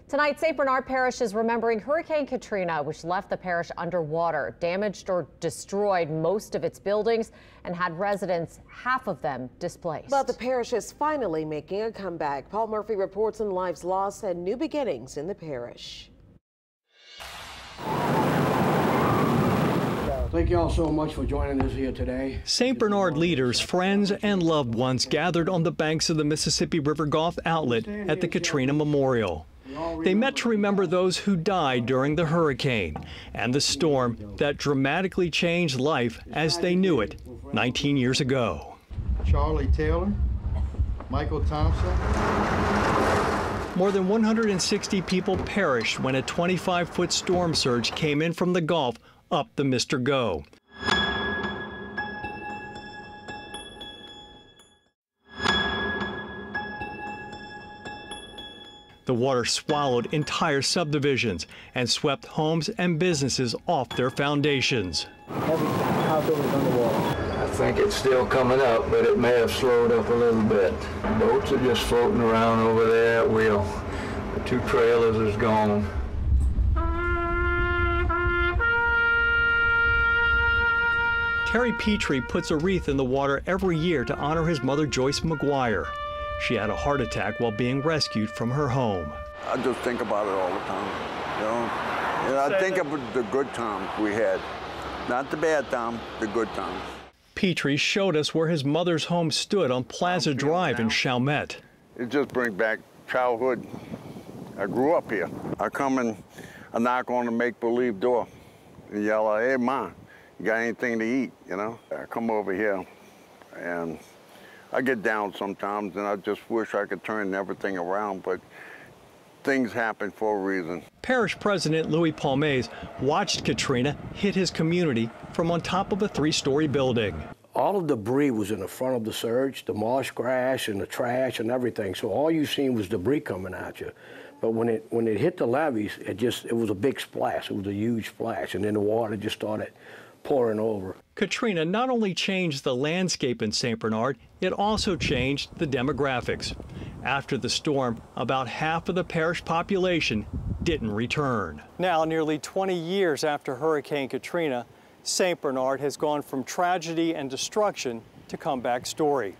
Tonight, St. Bernard Parish is remembering Hurricane Katrina, which left the parish underwater, damaged or destroyed most of its buildings, and had residents, half of them, displaced. But the parish is finally making a comeback. Paul Murphy reports on lives lost and new beginnings in the parish. Thank you all so much for joining us here today. St. Bernard leaders, friends, and loved ones gathered on the banks of the Mississippi River Gulf outlet at the Katrina Memorial. They met to remember those who died during the hurricane and the storm that dramatically changed life as they knew it 19 years ago. Charlie Taylor, Michael Thompson. More than 160 people perished when a 25-foot storm surge came in from the Gulf up the Mr. Go. The water swallowed entire subdivisions and swept homes and businesses off their foundations. Every house over is underwater. I think it's still coming up, but it may have slowed up a little bit. Boats are just floating around over there at will. The 2 trailers is gone. Terry Petri puts a wreath in the water every year to honor his mother, Joyce McGuire. She had a heart attack while being rescued from her home. I just think about it all the time, you know. And I think of the good times we had. Not the bad times, the good times. Petri showed us where his mother's home stood on Plaza Drive in Chalmette. It just brings back childhood. I grew up here. I come and I knock on the make-believe door and yell out, "Hey, Ma, you got anything to eat?" You know? I come over here and I get down sometimes and I just wish I could turn everything around, but things happen for a reason. Parish President Louis Palmaise watched Katrina hit his community from on top of a 3-story building. All of the debris was in the front of the surge, the marsh grass and the trash and everything. So all you seen was debris coming at you. But when it hit the levees, it was a big splash. It was a huge splash, and then the water just started pouring over. Katrina not only changed the landscape in St. Bernard, it also changed the demographics. After the storm, about half of the parish population didn't return. Now, nearly 20 years after Hurricane Katrina, St. Bernard has gone from tragedy and destruction to comeback story.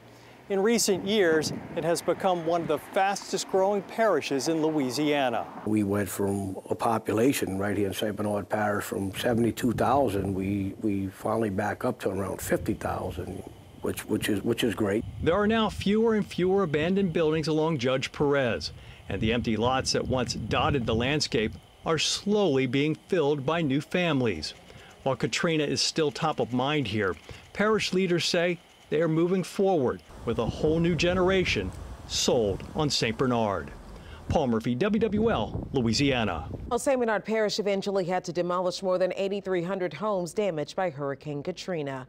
In recent years, it has become one of the fastest growing parishes in Louisiana. We went from a population right here in St. Bernard Parish from 72,000, we finally back up to around 50,000, which is great. There are now fewer and fewer abandoned buildings along Judge Perez, and the empty lots that once dotted the landscape are slowly being filled by new families. While Katrina is still top of mind here, parish leaders say they are moving forward with a whole new generation sold on St. Bernard. Paul Murphy, WWL, Louisiana. Well, St. Bernard Parish eventually had to demolish more than 8,300 homes damaged by Hurricane Katrina.